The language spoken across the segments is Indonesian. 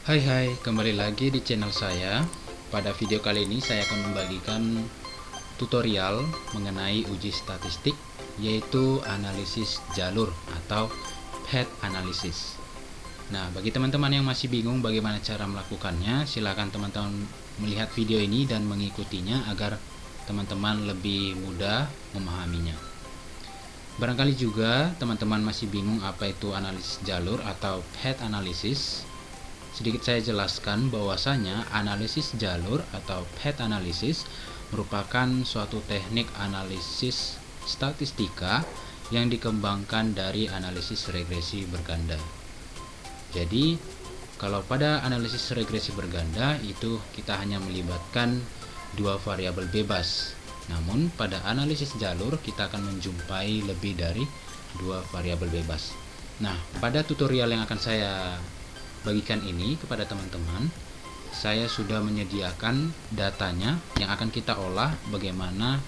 Hai, kembali lagi di channel saya. Pada video kali ini saya akan membagikan tutorial mengenai uji statistik, yaitu analisis jalur atau path analysis. Nah, bagi teman-teman yang masih bingung bagaimana cara melakukannya, silakan teman-teman melihat video ini dan mengikutinya agar teman-teman lebih mudah memahaminya. Barangkali juga teman-teman masih bingung apa itu analisis jalur atau path analysis. Sedikit saya jelaskan bahwasanya analisis jalur atau path analysis merupakan suatu teknik analisis statistika yang dikembangkan dari analisis regresi berganda. Jadi, kalau pada analisis regresi berganda itu kita hanya melibatkan dua variabel bebas. Namun pada analisis jalur kita akan menjumpai lebih dari dua variabel bebas. Nah, pada tutorial yang akan saya bagikan ini kepada teman-teman, saya sudah menyediakan datanya yang akan kita olah bagaimana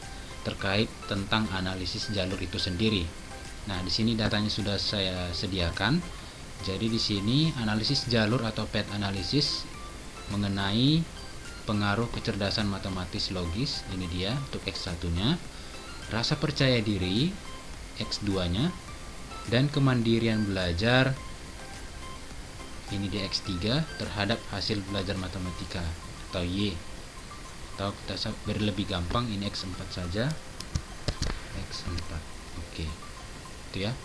terkait tentang analisis jalur itu sendiri. Nah, di sini datanya sudah saya sediakan. Jadi di sini analisis jalur atau path analysis mengenai pengaruh kecerdasan matematis logis, ini dia untuk X1-nya, rasa percaya diri X2-nya, dan kemandirian belajar ini di X3 terhadap hasil belajar matematika atau Y, atau kita beri lebih gampang ini X4 saja, X4. Oke, itu ya.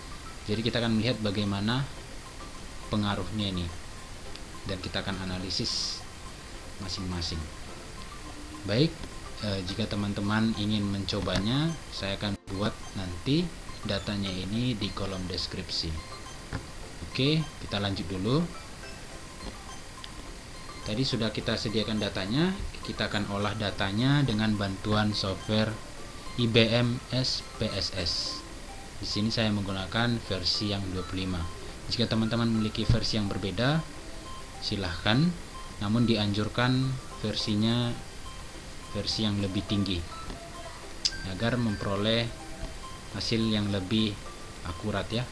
Jadi kita akan melihat bagaimana pengaruhnya ini dan kita akan analisis masing-masing. Baik, jika teman-teman ingin mencobanya, saya akan buat nanti datanya ini di kolom deskripsi. Oke, kita lanjut dulu. Tadi sudah kita sediakan datanya, kita akan olah datanya dengan bantuan software IBM SPSS. Di sini saya menggunakan versi yang 25. Jika teman-teman memiliki versi yang berbeda, silahkan, namun dianjurkan versinya versi yang lebih tinggi agar memperoleh hasil yang lebih akurat ya.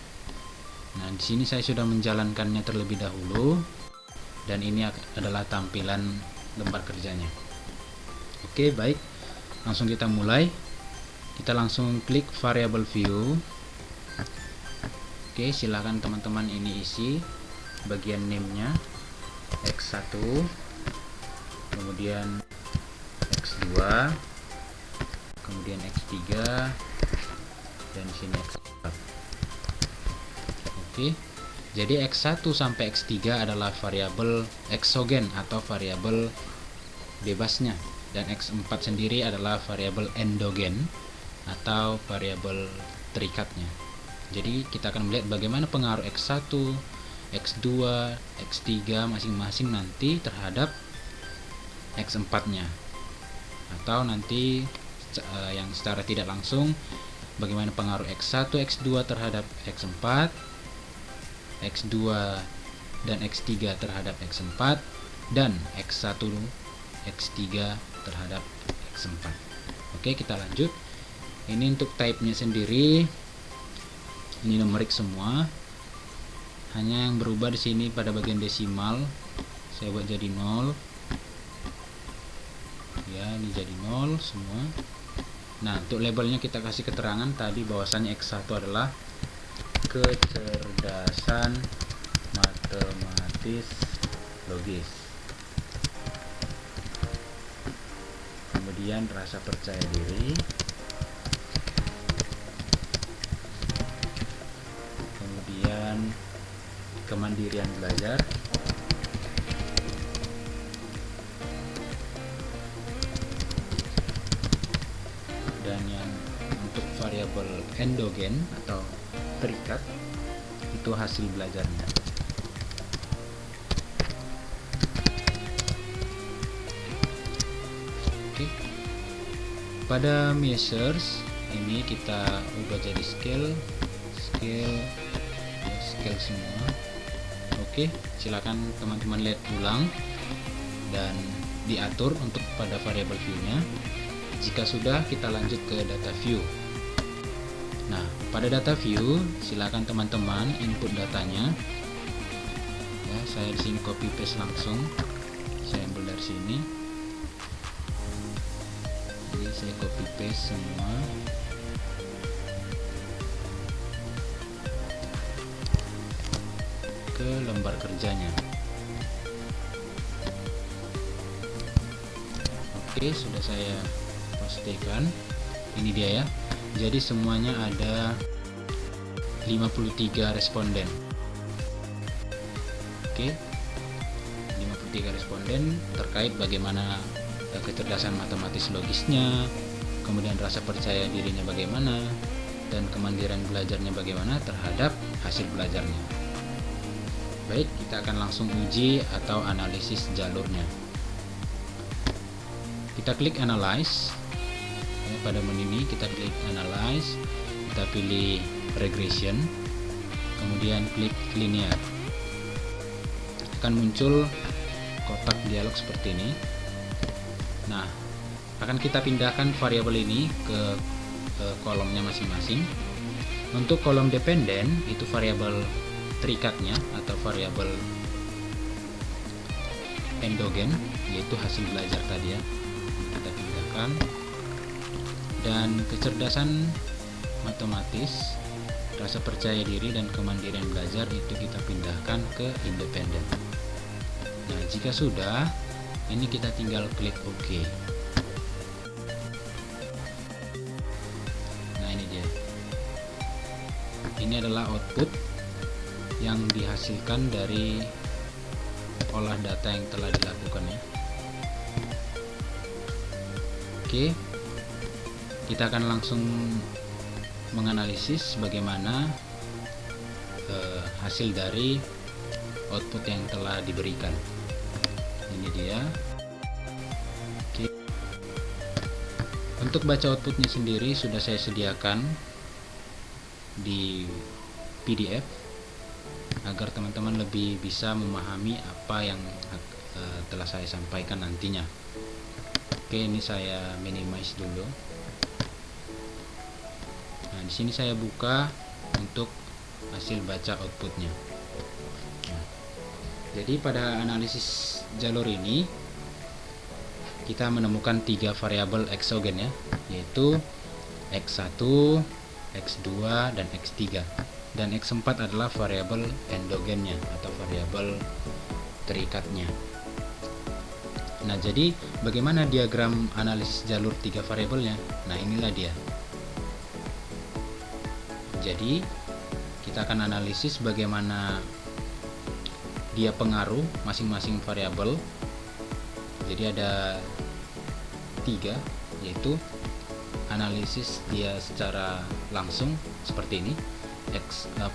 Nah, di sini saya sudah menjalankannya terlebih dahulu. Dan ini adalah tampilan lembar kerjanya. Oke, baik, langsung kita mulai. Kita langsung klik variable view. Oke, silakan teman-teman ini isi bagian name-nya X1, kemudian X2, kemudian X3, dan sini X4. Oke. Jadi X1 sampai X3 adalah variabel eksogen atau variabel bebasnya, dan X4 sendiri adalah variabel endogen atau variabel terikatnya. Jadi kita akan melihat bagaimana pengaruh X1, X2, X3 masing-masing nanti terhadap X4-nya, atau nanti yang secara tidak langsung bagaimana pengaruh X1, X2 terhadap X4, X2 dan X3 terhadap X4, dan X1 X3 terhadap X4. Oke, kita lanjut. Ini untuk type-nya sendiri, ini numerik semua, hanya yang berubah di sini pada bagian desimal saya buat jadi 0 ya, ini jadi 0 semua. Nah, untuk labelnya kita kasih keterangan tadi bahwasannya X1 adalah kecerdasan matematis logis, kemudian rasa percaya diri, kemudian kemandirian belajar, dan yang untuk variabel endogen atau terikat itu hasil belajarnya. Oke. Pada measures ini kita ubah jadi scale semua. Oke, silakan teman-teman lihat ulang dan diatur untuk pada variable view-nya. Jika sudah, kita lanjut ke data view. Nah, pada data view silakan teman-teman input datanya. Ya, saya di sini copy paste langsung. Saya ambil dari sini. Jadi saya copy paste semua. Ke lembar kerjanya. Oke, sudah saya pastikan. Ini dia ya. Jadi semuanya ada 53 responden. Oke, 53 responden terkait bagaimana kecerdasan matematis logisnya, kemudian rasa percaya dirinya bagaimana, dan kemandirian belajarnya bagaimana terhadap hasil belajarnya. Baik, kita akan langsung uji atau analisis jalurnya. Kita klik analyze. Ya, pada menu ini kita klik analyze, kita pilih regression, kemudian klik linear. Akan muncul kotak dialog seperti ini. Nah, akan kita pindahkan variabel ini ke kolomnya masing-masing. Untuk kolom dependen itu variabel terikatnya atau variabel endogen, yaitu hasil belajar tadi ya. Kita pindahkan. Dan kecerdasan matematis, rasa percaya diri dan kemandirian belajar itu kita pindahkan ke independen. Nah, jika sudah, ini kita tinggal klik OK. Nah, ini dia. Ini adalah output yang dihasilkan dari olah data yang telah dilakukan ya. Oke, kita akan langsung menganalisis bagaimana hasil dari output yang telah diberikan. Ini dia. Oke. Untuk baca outputnya sendiri sudah saya sediakan di PDF agar teman-teman lebih bisa memahami apa yang telah saya sampaikan nantinya. Oke, ini saya minimize dulu. Nah, di sini saya buka untuk hasil baca outputnya. Nah, jadi pada analisis jalur ini kita menemukan 3 variabel eksogen ya, yaitu X1, X2, dan X3. Dan X4 adalah variabel endogennya atau variabel terikatnya. Nah, jadi bagaimana diagram analisis jalur 3 variabelnya? Nah, inilah dia. Jadi kita akan analisis bagaimana dia pengaruh masing-masing variabel. Jadi ada 3, yaitu analisis dia secara langsung seperti ini.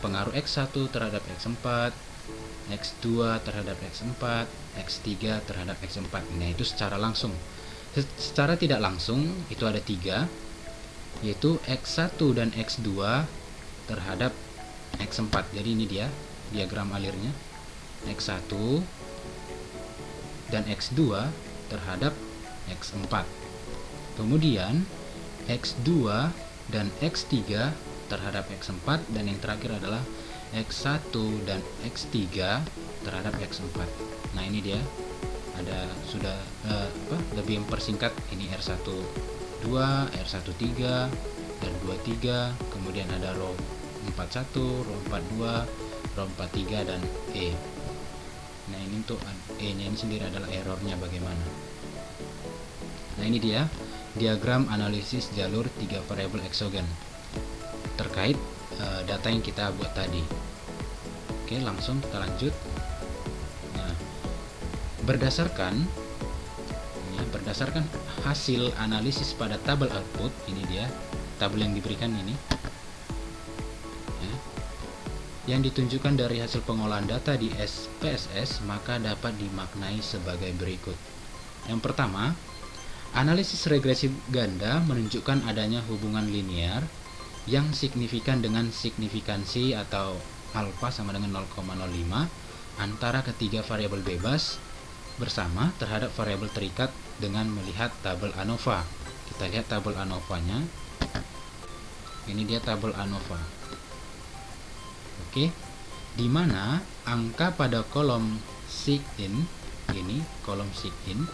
Pengaruh X1 terhadap X4, X2 terhadap X4, X3 terhadap X4. Nah, itu secara langsung. Secara tidak langsung itu ada 3, yaitu X1 dan X2 terhadap X4. Jadi ini dia diagram alirnya. X1 dan X2 terhadap X4. Kemudian X2 dan X3 terhadap X4, dan yang terakhir adalah X1 dan X3 terhadap X4. Nah, ini dia ada sudah lebih mempersingkat. Ini R12, R13, R23, kemudian ada row 41, row 42, row 43, dan E. Nah, ini untuk E nya ini sendiri adalah errornya bagaimana. Nah, ini dia diagram analisis jalur 3 variabel eksogen terkait data yang kita buat tadi. Oke, langsung kita lanjut. Nah, berdasarkan hasil analisis pada tabel output, ini dia tabel yang diberikan ini ya, yang ditunjukkan dari hasil pengolahan data di SPSS, maka dapat dimaknai sebagai berikut. Yang pertama, analisis regresi ganda menunjukkan adanya hubungan linear yang signifikan dengan signifikansi atau alfa sama dengan 0,05 antara ketiga variabel bebas bersama terhadap variabel terikat dengan melihat tabel ANOVA. Kita lihat tabel ANOVA-nya. Ini dia tabel ANOVA. Oke. di mana angka pada kolom sigin, ini kolom sigin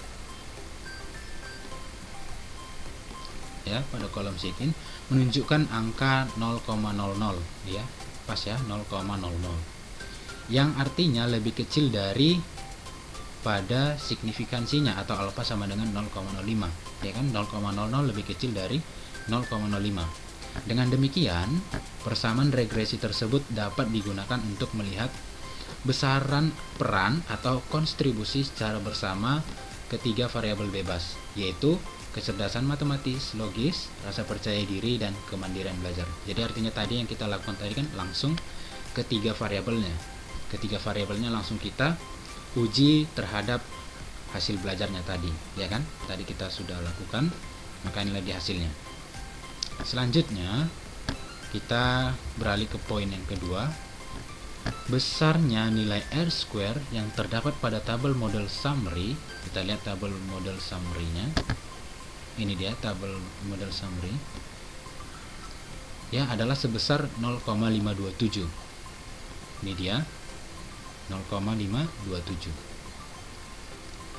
ya, pada kolom sigin menunjukkan angka 0,00 ya, pas ya, 0,00, yang artinya lebih kecil dari pada signifikansinya atau alfa sama dengan 0,05 ya kan, 0,00 lebih kecil dari 0,05. Dengan demikian, persamaan regresi tersebut dapat digunakan untuk melihat besaran peran atau kontribusi secara bersama ketiga variabel bebas, yaitu kecerdasan matematis, logis, rasa percaya diri, dan kemandirian belajar. Jadi artinya tadi yang kita lakukan tadi kan langsung ketiga variabelnya. Ketiga variabelnya langsung kita uji terhadap hasil belajarnya tadi, ya kan? Tadi kita sudah lakukan, maka inilah dia hasilnya. Selanjutnya kita beralih ke poin yang kedua. Besarnya nilai R² yang terdapat pada tabel model summary. Kita lihat tabel model summary-nya. Ini dia tabel model summary ya, adalah sebesar 0,527. Ini dia 0,527.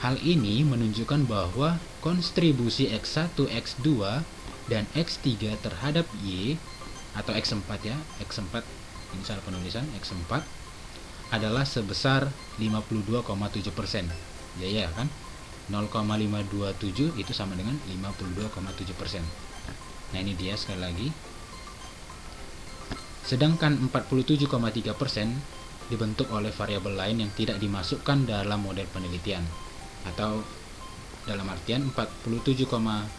Hal ini menunjukkan bahwa kontribusi X1, X2, dan X3 terhadap Y atau X4 ya, X4 ini salah penulisan, X4 adalah sebesar 52,7%. Ya kan? 0,527 itu sama dengan 52,7%. Nah, ini dia sekali lagi. Sedangkan 47,3% dibentuk oleh variabel lain yang tidak dimasukkan dalam model penelitian. Atau dalam artian 47,3%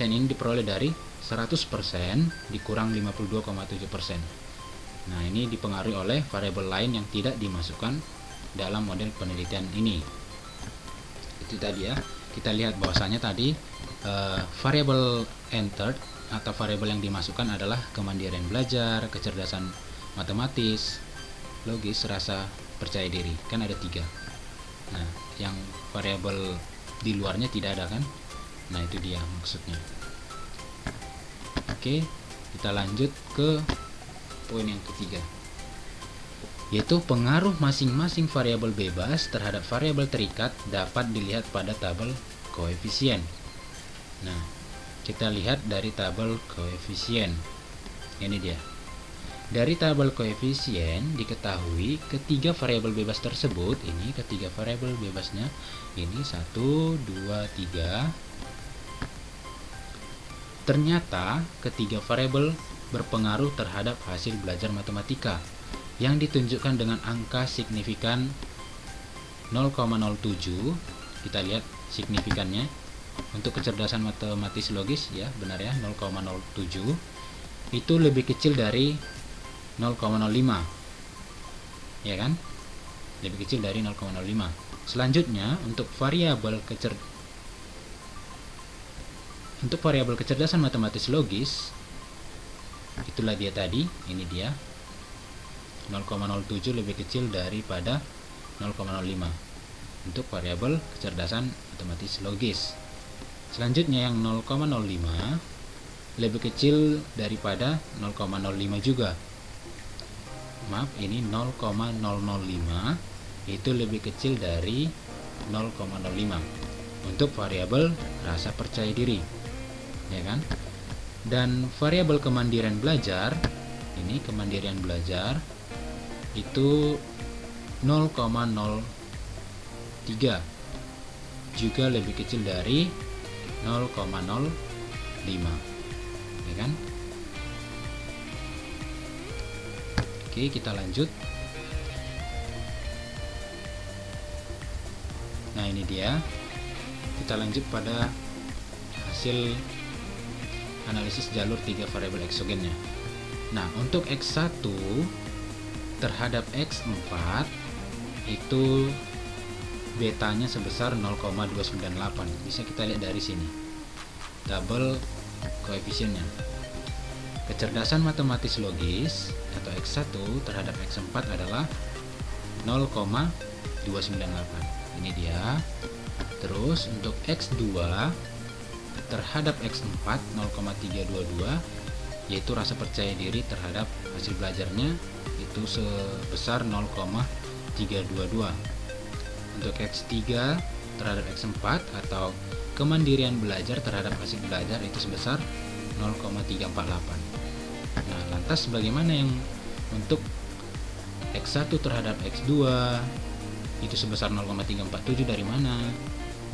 ini diperoleh dari 100% dikurang 52,7%. Nah, ini dipengaruhi oleh variabel lain yang tidak dimasukkan dalam model penelitian ini. Itu tadi ya, kita lihat bahwasanya tadi variabel entered atau variabel yang dimasukkan adalah kemandirian belajar, kecerdasan matematis, logis, rasa percaya diri, kan ada 3. Nah, yang variabel di luarnya tidak ada kan. Nah, itu dia maksudnya. Oke, kita lanjut ke poin yang ketiga, yaitu pengaruh masing-masing variabel bebas terhadap variabel terikat dapat dilihat pada tabel koefisien. Nah, kita lihat dari tabel koefisien. Ini dia. Dari tabel koefisien diketahui ketiga variabel bebas tersebut, ini ketiga variabel bebasnya, ini 1, 2, 3. Ternyata ketiga variabel berpengaruh terhadap hasil belajar matematika yang ditunjukkan dengan angka signifikan 0,07. Kita lihat signifikannya. Untuk kecerdasan matematis logis ya, benar ya, 0,07 itu lebih kecil dari 0,05 ya kan, lebih kecil dari 0,05. Selanjutnya untuk variabel kecerdasan matematis logis, itulah dia tadi, ini dia 0,07 lebih kecil daripada 0,05 untuk variabel kecerdasan matematis logis. Selanjutnya yang 0,05 lebih kecil daripada 0,05 juga. Maaf, ini 0,005 itu lebih kecil dari 0,05 untuk variabel rasa percaya diri, ya kan? Dan variabel kemandirian belajar, ini kemandirian belajar itu 0,03 juga lebih kecil dari 0,05, ya kan? Oke, kita lanjut. Nah, ini dia. Kita lanjut pada hasil analisis jalur 3 variabel eksogennya. Nah, untuk X1 terhadap X4 itu betanya sebesar 0,298. Bisa kita lihat dari sini tabel koefisiennya. Kecerdasan matematis logis atau X1 terhadap X4 adalah 0,298. Ini dia. Terus untuk X2 terhadap X4 0,322, yaitu rasa percaya diri terhadap hasil belajarnya itu itu sebesar 0,322. Untuk X3 terhadap X4 atau kemandirian belajar terhadap hasil belajar itu sebesar 0,348. Nah, lantas bagaimana yang untuk X1 terhadap X2 itu sebesar 0,347 dari mana,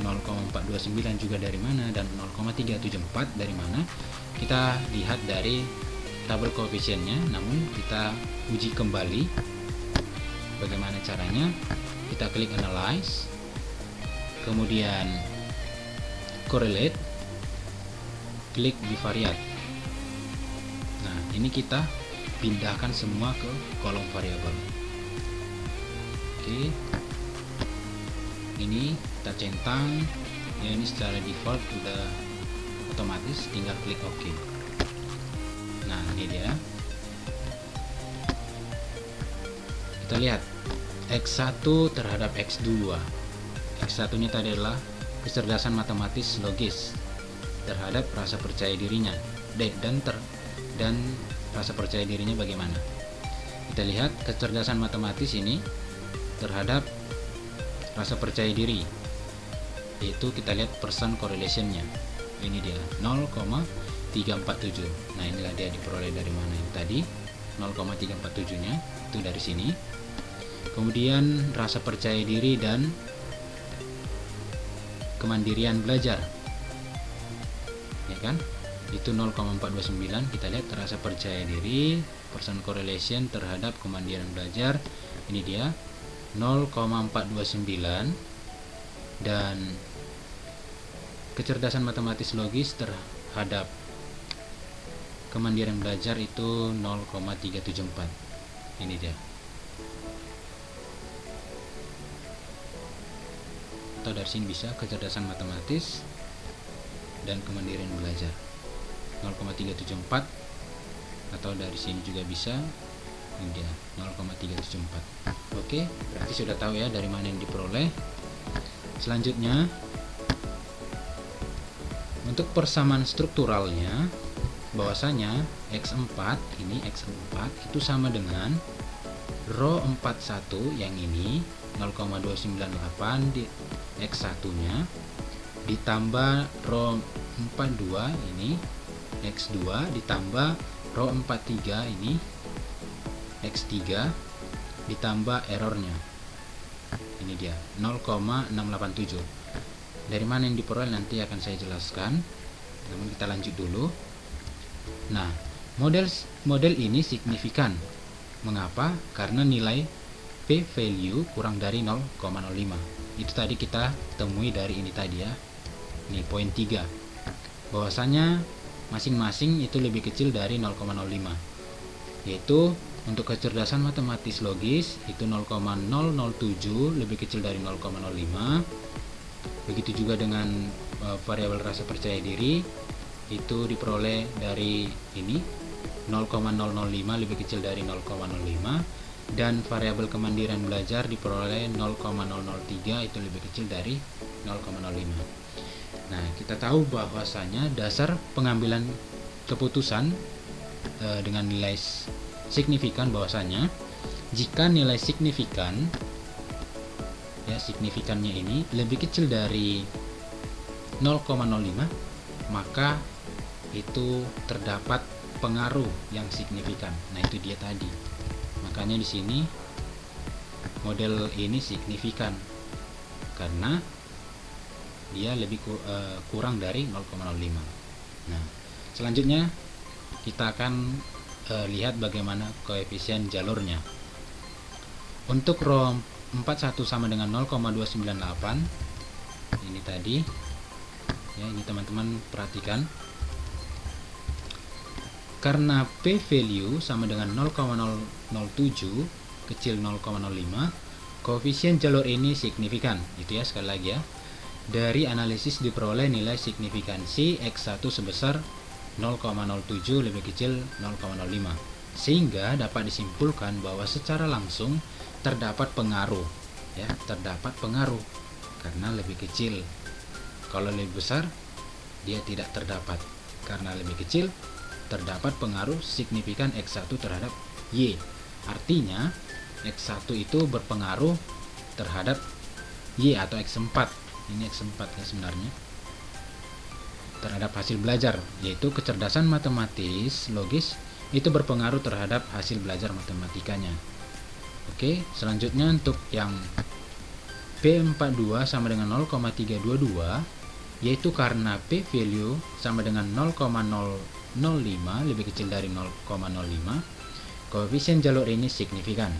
0,429 juga dari mana, dan 0,374 dari mana? Kita lihat dari tabel koefisiennya, namun kita uji kembali. Bagaimana caranya? Kita klik analyze, kemudian correlate, klik bivariate. Nah, ini kita pindahkan semua ke kolom variabel. Oke, ini kita centang ya, ini secara default sudah otomatis, tinggal klik OK. Nah, ini dia. Kita lihat X1 terhadap X2. X1 nya tadi adalah kecerdasan matematis logis terhadap rasa percaya dirinya, dan rasa percaya dirinya bagaimana. Kita lihat kecerdasan matematis ini terhadap rasa percaya diri, yaitu kita lihat percent correlation-nya. Ini dia 0,347. Nah, inilah dia diperoleh dari mana yang tadi 0,347 nya itu dari sini. Kemudian rasa percaya diri dan kemandirian belajar, ya kan, itu 0,429. Kita lihat rasa percaya diri, percent correlation terhadap kemandirian belajar, ini dia 0,429, dan kecerdasan matematis logis terhadap kemandirian belajar itu 0,374. Ini dia. Atau dari sini bisa kecerdasan matematis dan kemandirian belajar 0,374, atau dari sini juga bisa, ini dia 0,374. Oke, berarti sudah tahu ya dari mana yang diperoleh. Selanjutnya untuk persamaan strukturalnya, bahwasanya X4 itu sama dengan row 41 yang ini 0,298 di X1 nya ditambah row 42 ini X2 ditambah row 43 ini X3 ditambah errornya, ini dia 0,687. Dari mana yang diperoleh nanti akan saya jelaskan, namun kita lanjut dulu. Nah, model ini signifikan. Mengapa? Karena nilai p-value kurang dari 0,05. Itu tadi kita temui dari ini tadi ya. Ini poin 3. Bahwasanya masing-masing itu lebih kecil dari 0,05. Yaitu untuk kecerdasan matematis logis itu 0,007 lebih kecil dari 0,05. Begitu juga dengan variabel rasa percaya diri itu diperoleh dari ini 0,005 lebih kecil dari 0,05, dan variabel kemandirian belajar diperoleh 0,003 itu lebih kecil dari 0,05. Nah, kita tahu bahwasanya dasar pengambilan keputusan dengan nilai signifikan, bahwasanya jika nilai signifikan ya, signifikannya ini lebih kecil dari 0,05, maka itu terdapat pengaruh yang signifikan. Nah, itu dia tadi. Makanya di sini model ini signifikan karena dia lebih kurang dari 0,05. Nah, selanjutnya kita akan lihat bagaimana koefisien jalurnya. Untuk row 41 sama dengan 0,298. Ini tadi. Ya, ini teman-teman perhatikan. Karena p-value sama dengan 0,007 kecil 0,05, koefisien jalur ini signifikan. Itu ya, sekali lagi ya. Dari analisis diperoleh nilai signifikansi X1 sebesar 0,07 lebih kecil 0,05. Sehingga dapat disimpulkan bahwa secara langsung terdapat pengaruh. Ya, terdapat pengaruh karena lebih kecil. Kalau lebih besar dia tidak terdapat. Karena lebih kecil terdapat pengaruh signifikan X1 terhadap Y. Artinya X1 itu berpengaruh terhadap Y atau X4. Ini X4 ya sebenarnya. Terhadap hasil belajar, yaitu kecerdasan matematis logis itu berpengaruh terhadap hasil belajar matematikanya. Oke, selanjutnya untuk yang P42 sama dengan 0,322, yaitu karena P value sama dengan 0,005 lebih kecil dari 0,05, koefisien jalur ini signifikan.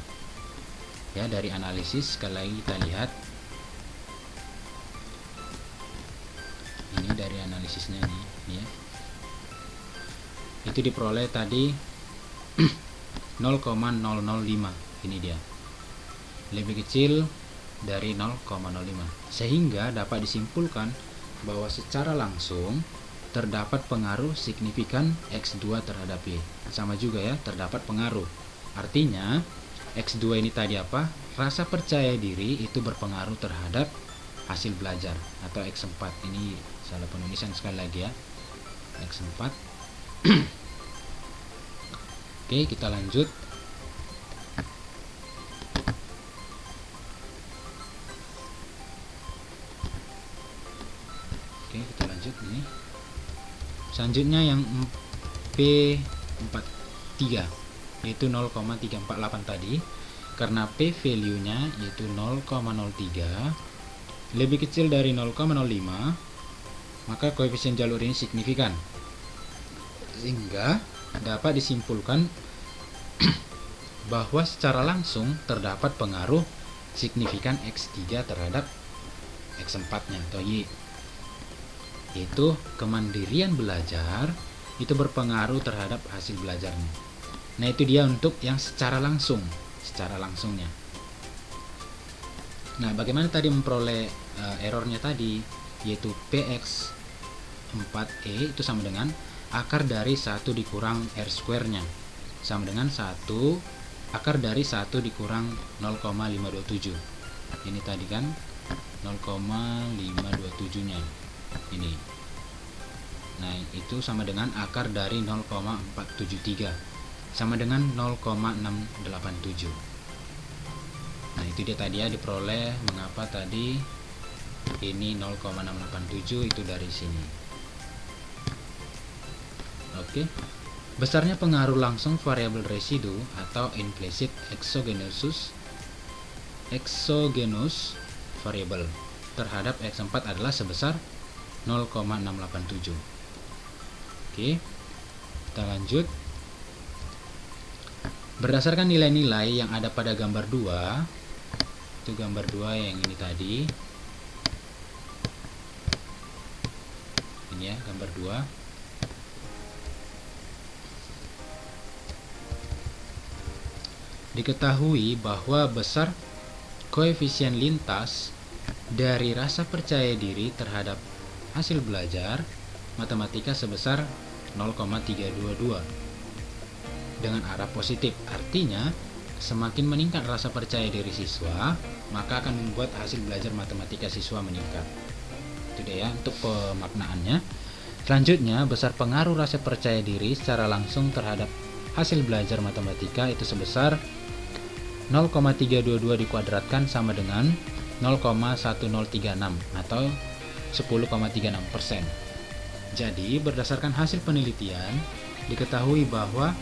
Ya, dari analisis sekali lagi kita lihat. Ini dari analisisnya nih, ya. Itu diperoleh tadi 0,005. Ini dia. Lebih kecil dari 0,05. Sehingga dapat disimpulkan bahwa secara langsung terdapat pengaruh signifikan X2 terhadap Y. Sama juga ya, terdapat pengaruh. Artinya X2 ini tadi apa? Rasa percaya diri itu berpengaruh terhadap hasil belajar atau X4. Ini salah penulisan sekali lagi ya. X4. Oke, kita lanjut. Oke, kita lanjut ini. Selanjutnya yang P43 yaitu 0,348 tadi. Karena P value-nya yaitu 0,03 lebih kecil dari 0,05, maka koefisien jalur ini signifikan. Sehingga dapat disimpulkan bahwa secara langsung terdapat pengaruh signifikan X3 terhadap X4-nya atau Y. Yaitu kemandirian belajar itu berpengaruh terhadap hasil belajarnya. Nah, itu dia untuk yang secara langsungnya. Nah, bagaimana tadi memperoleh errornya tadi, yaitu Px4e itu sama dengan akar dari 1 dikurang R square-nya, sama dengan 1 akar dari 1 dikurang 0,527. Ini tadi kan 0,527 nya ini. Nah, itu sama dengan akar dari 0,473, sama dengan 0,687. Nah, itu dia tadi ya, diperoleh mengapa tadi ini 0,687 itu dari sini. Oke. Besarnya pengaruh langsung variabel residu atau implicit exogenous variable terhadap X4 adalah sebesar 0,687. Oke. Kita lanjut. Berdasarkan nilai-nilai yang ada pada gambar 2, itu gambar 2 yang ini tadi. Ini ya, gambar 2. Diketahui bahwa besar koefisien lintas dari rasa percaya diri terhadap hasil belajar matematika sebesar 0,322 dengan arah positif. Artinya, semakin meningkat rasa percaya diri siswa, maka akan membuat hasil belajar matematika siswa meningkat. Itu dia ya untuk pemaknaannya. Selanjutnya, besar pengaruh rasa percaya diri secara langsung terhadap hasil belajar matematika itu sebesar 0,322 dikuadratkan sama dengan 0,1036 atau 10,36%. Jadi, berdasarkan hasil penelitian, diketahui bahwa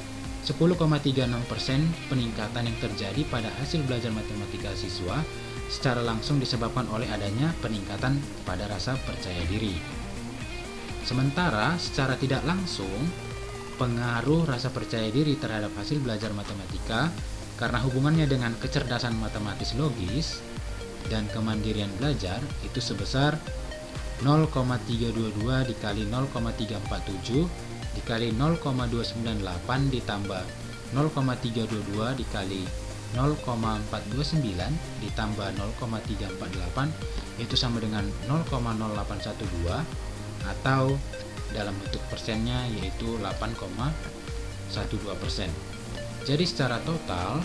10,36% peningkatan yang terjadi pada hasil belajar matematika siswa secara langsung disebabkan oleh adanya peningkatan pada rasa percaya diri. Sementara secara tidak langsung, pengaruh rasa percaya diri terhadap hasil belajar matematika karena hubungannya dengan kecerdasan matematis logis dan kemandirian belajar itu sebesar 0,322 dikali 0,347 dikali 0,298 ditambah 0,322 dikali 0,429 ditambah 0,348 itu sama dengan 0,0812 atau dalam bentuk persennya yaitu 8,12%. Jadi secara total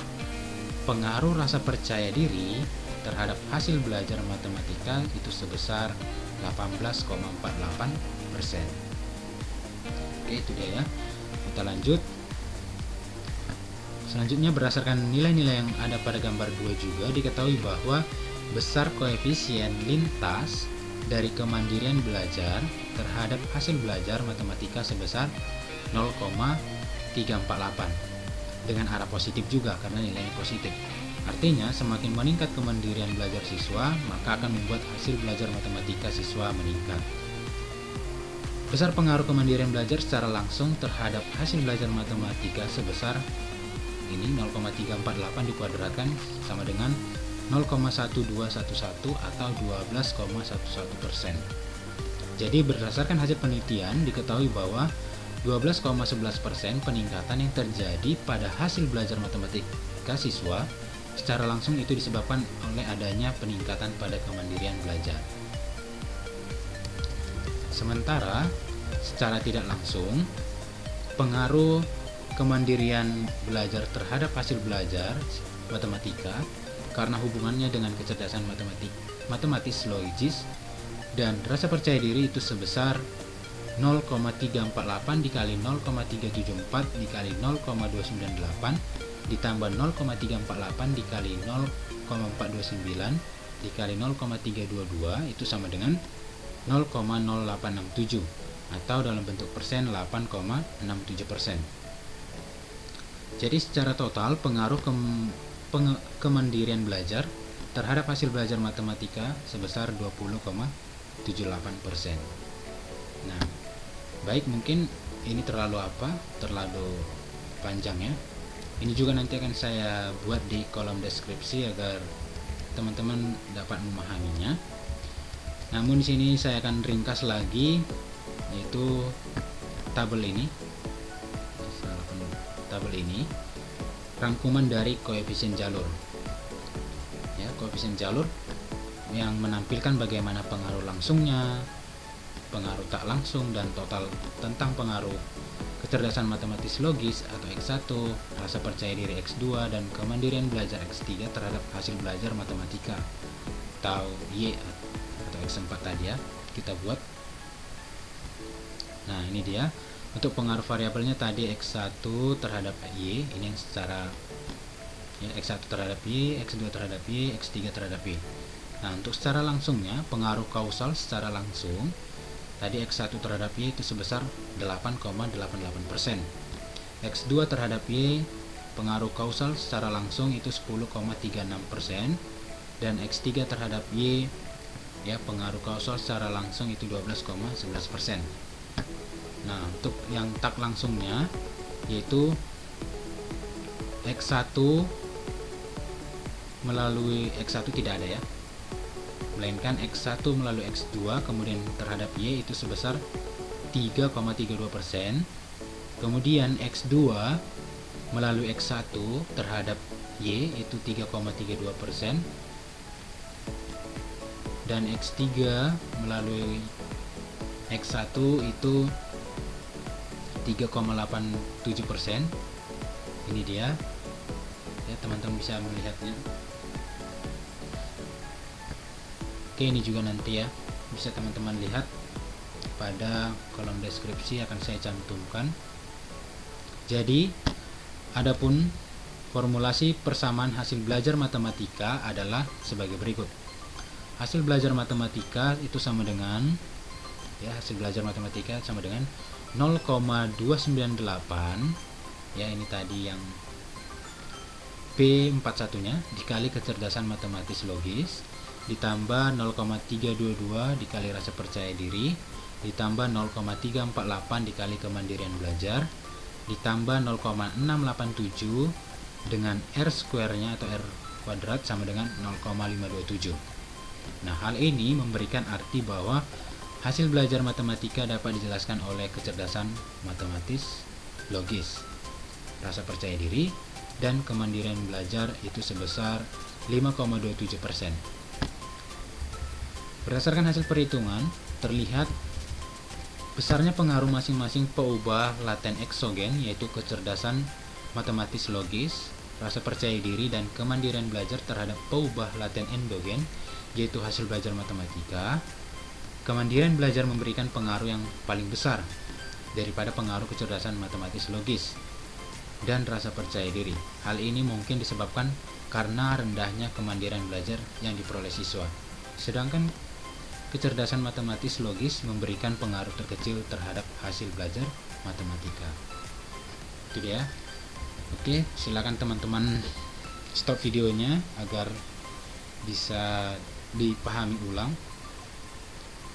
pengaruh rasa percaya diri terhadap hasil belajar matematika itu sebesar 18,48%. Oke, itu dia ya. Kita lanjut. Selanjutnya, berdasarkan nilai-nilai yang ada pada gambar 2 juga diketahui bahwa besar koefisien lintas dari kemandirian belajar terhadap hasil belajar matematika sebesar 0,348 dengan arah positif juga karena nilainya positif. Artinya, semakin meningkat kemandirian belajar siswa, maka akan membuat hasil belajar matematika siswa meningkat. Besar pengaruh kemandirian belajar secara langsung terhadap hasil belajar matematika sebesar ini 0,348 dikuadratkan sama dengan 0,1211 atau 12,11%. Jadi berdasarkan hasil penelitian diketahui bahwa 12,11% peningkatan yang terjadi pada hasil belajar matematika siswa secara langsung itu disebabkan oleh adanya peningkatan pada kemandirian belajar. Sementara secara tidak langsung pengaruh kemandirian belajar terhadap hasil belajar matematika karena hubungannya dengan kecerdasan matematis logis dan rasa percaya diri itu sebesar 0,348 dikali 0,374 dikali 0,298 ditambah 0,348 dikali 0,429 dikali 0,322 itu sama dengan 0,0867 atau dalam bentuk persen 8,67%. Jadi secara total pengaruh kemandirian belajar terhadap hasil belajar matematika sebesar 20,78%. Nah, baik, mungkin ini terlalu panjang ya. Ini juga nanti akan saya buat di kolom deskripsi agar teman-teman dapat memahaminya. Namun di sini saya akan ringkas lagi, yaitu tabel ini rangkuman dari koefisien jalur. Ya, koefisien jalur yang menampilkan bagaimana pengaruh langsungnya, pengaruh tak langsung, dan total tentang pengaruh kecerdasan matematis logis atau X1, rasa percaya diri X2, dan kemandirian belajar X3 terhadap hasil belajar matematika atau Y atau X4 tadi ya kita buat. Nah, ini dia. Untuk pengaruh variabelnya tadi X1 terhadap Y, ini yang secara ya, X1 terhadap Y, X2 terhadap Y, X3 terhadap Y. Nah, untuk secara langsungnya, pengaruh kausal secara langsung tadi X1 terhadap Y itu sebesar 8,88%. X2 terhadap Y pengaruh kausal secara langsung itu 10,36%, dan X3 terhadap Y ya pengaruh kausal secara langsung itu 12,11%. Nah, untuk yang tak langsungnya yaitu X1 melalui X1 tidak ada ya, melainkan X1 melalui X2 kemudian terhadap Y itu sebesar 3,32%. Kemudian X2 melalui X1 terhadap Y itu 3,32%, dan X3 melalui X1 itu 3,87%. Ini dia ya, teman-teman bisa melihatnya. Oke, ini juga nanti ya bisa teman-teman lihat pada kolom deskripsi akan saya cantumkan. Jadi adapun formulasi persamaan hasil belajar matematika adalah sebagai berikut. Hasil belajar matematika itu sama dengan ya, hasil belajar matematika sama dengan 0,298 ya, ini tadi yang P41 nya dikali kecerdasan matematis logis ditambah 0,322 dikali rasa percaya diri ditambah 0,348 dikali kemandirian belajar ditambah 0,687 dengan R square-nya atau R kuadrat sama dengan 0,527. Nah, hal ini memberikan arti bahwa hasil belajar matematika dapat dijelaskan oleh kecerdasan matematis logis, rasa percaya diri, dan kemandirian belajar itu sebesar 5,27%. Berdasarkan hasil perhitungan, terlihat besarnya pengaruh masing-masing peubah laten eksogen, yaitu kecerdasan matematis logis, rasa percaya diri, dan kemandirian belajar terhadap peubah laten endogen, yaitu hasil belajar matematika. Kemandirian belajar memberikan pengaruh yang paling besar daripada pengaruh kecerdasan matematis logis. dan rasa percaya diri. Hal ini mungkin disebabkan karena rendahnya kemandirian belajar yang diperoleh siswa. Sedangkan kecerdasan matematis logis memberikan pengaruh terkecil terhadap hasil belajar matematika. Itu dia. Oke, silakan teman-teman stop videonya agar bisa dipahami ulang.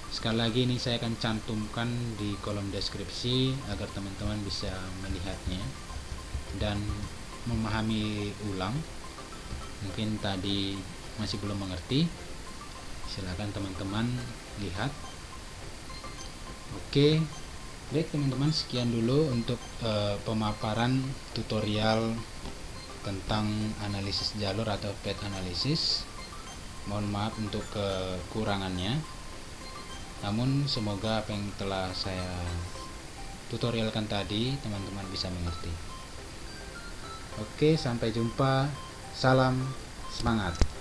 Sekali lagi ini saya akan cantumkan di kolom deskripsi agar teman-teman bisa melihatnya dan memahami ulang. Mungkin tadi masih belum mengerti, silakan teman-teman lihat. Oke, baik teman-teman, sekian dulu untuk pemaparan tutorial tentang analisis jalur atau path analysis. Mohon maaf untuk kekurangannya, namun semoga apa yang telah saya tutorialkan tadi teman-teman bisa mengerti. Oke, sampai jumpa. Salam semangat.